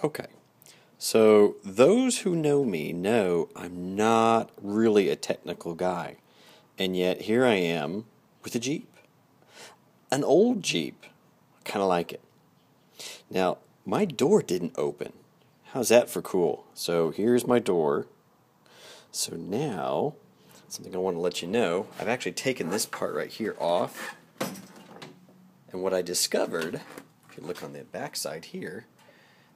Okay, so those who know me know I'm not really a technical guy, and yet here I am with a Jeep. An old Jeep. I kind of like it. Now, my door didn't open. How's that for cool? So here's my door. So now, something I want to let you know, I've actually taken this part right here off. And what I discovered, if you look on the back side here,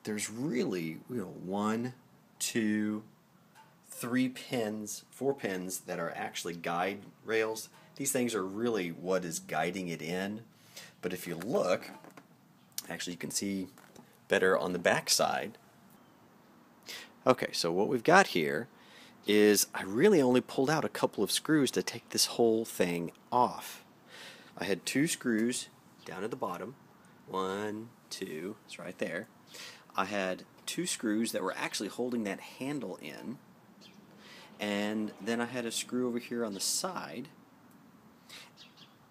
there's really, one, two, three pins, four pins that are actually guide rails. These things are really what is guiding it in. But if you look, actually you can see better on the back side. Okay, so what we've got here is I really only pulled out a couple of screws to take this whole thing off. I had two screws down at the bottom. One, two, it's right there. I had two screws that were actually holding that handle in. And then I had a screw over here on the side.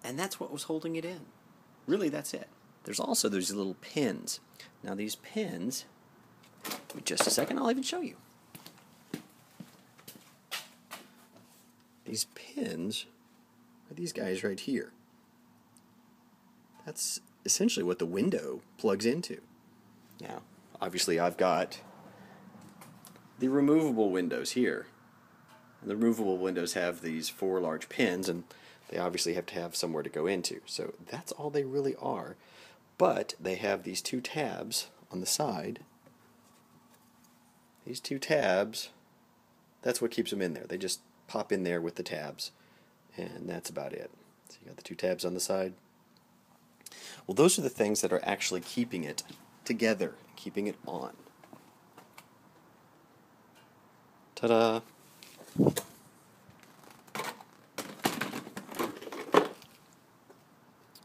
And that's what was holding it in. Really, that's it. There's also those little pins. Now these pins, give me just a second, I'll even show you. These pins are these guys right here. That's essentially what the window plugs into. Now, obviously I've got the removable windows here. And the removable windows have these four large pins, and they obviously have to have somewhere to go into. So that's all they really are. But they have these two tabs on the side. These two tabs, that's what keeps them in there. They just pop in there with the tabs, and that's about it. So you got the two tabs on the side. Well, those are the things that are actually keeping it together, keeping it on. Ta-da!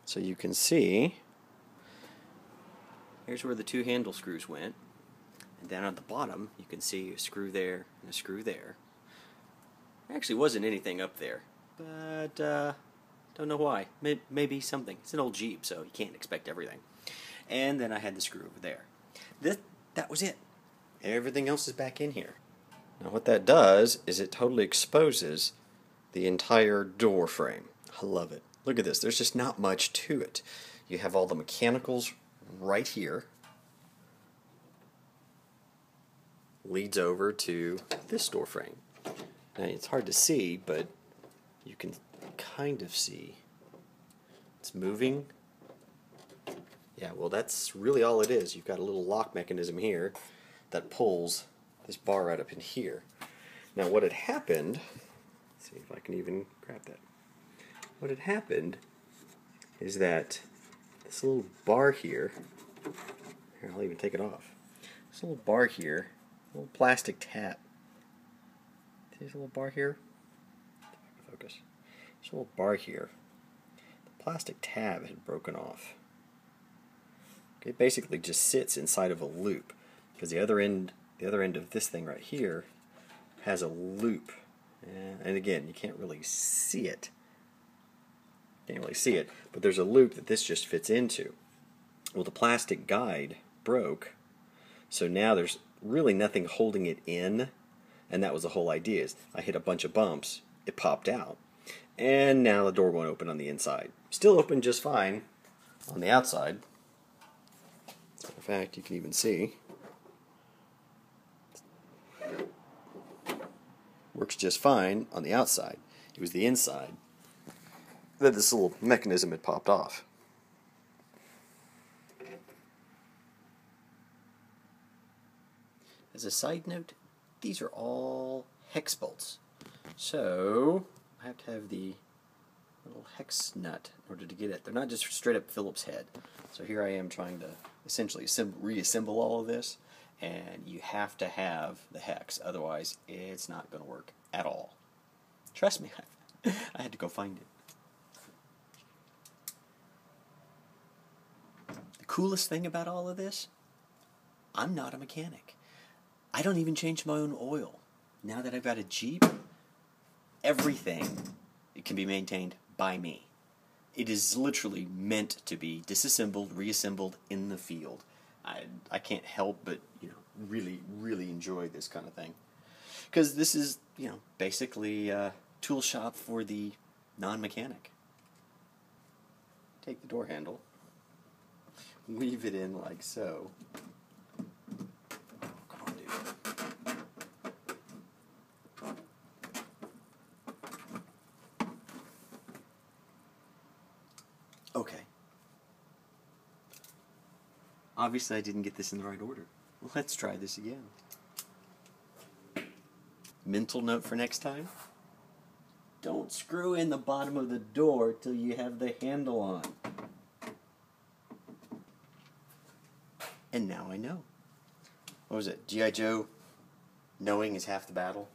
So you can see, here's where the two handle screws went. And down at the bottom, you can see a screw there and a screw there. There actually wasn't anything up there, but don't know why. Maybe something. It's an old Jeep, so you can't expect everything. And then I had the screw over there. That was it. Everything else is back in here. Now what that does is it totally exposes the entire door frame. I love it. Look at this. There's just not much to it. You have all the mechanicals right here. Leads over to this door frame. Now it's hard to see, but you can kind of see. It's moving. Yeah, well that's really all it is. You've got a little lock mechanism here that pulls this bar right up in here. Now what had happened, let's see if I can even grab that. What had happened is that this little bar here I'll even take it off. This little bar here, a little plastic tab. See this little bar here? Focus. This little bar here. The plastic tab had broken off. It basically just sits inside of a loop because the other end of this thing right here has a loop. And again, you can't really see it. But there's a loop that this just fits into. Well, the plastic guide broke, so now there's really nothing holding it in, and that was the whole idea. Is I hit a bunch of bumps, it popped out, and now the door won't open on the inside. Still open just fine on the outside. As a matter of fact, you can even see. Works just fine on the outside. It was the inside that this little mechanism had popped off. As a side note, these are all hex bolts. So I have to have the little hex nut in order to get it. They're not just straight up Phillips head. So here I am trying to essentially reassemble all of this, and you have to have the hex, otherwise it's not going to work at all. Trust me, I had to go find it. The coolest thing about all of this, I'm not a mechanic. I don't even change my own oil. Now that I've got a Jeep, everything can be maintained by me. It is literally meant to be disassembled, reassembled in the field. I can't help but, really enjoy this kind of thing. Because this is, basically a tool shop for the non-mechanic. Take the door handle, weave it in like so. Come on, dude. Okay. Obviously I didn't get this in the right order. Let's try this again. Mental note for next time: don't screw in the bottom of the door till you have the handle on. And now I know. What was it? G.I. Joe, knowing is half the battle.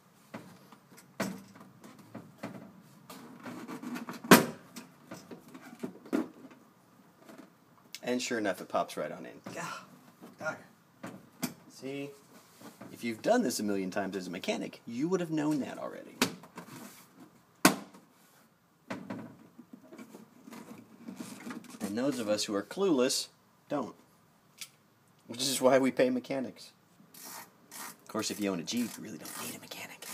And sure enough, it pops right on in. God. See? If you've done this a million times as a mechanic, you would have known that already. And those of us who are clueless don't. Which is why we pay mechanics. Of course, if you own a Jeep, you really don't need a mechanic.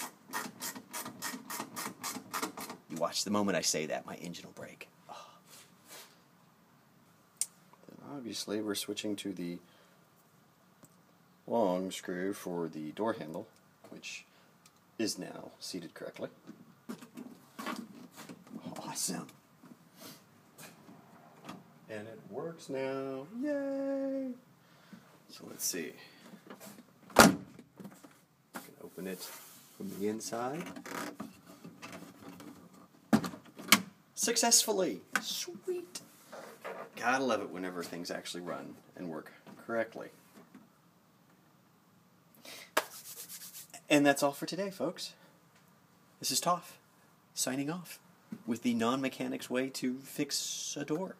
You watch the moment I say that, my engine will break. Oh. Then obviously, we're switching to the long screw for the door handle, which is now seated correctly. Awesome. And it works now. Yay! So let's see. I can open it from the inside. Successfully! Sweet! Gotta love it whenever things actually run and work correctly. And that's all for today, folks. This is Toph, signing off with the non-mechanic's way to fix a door.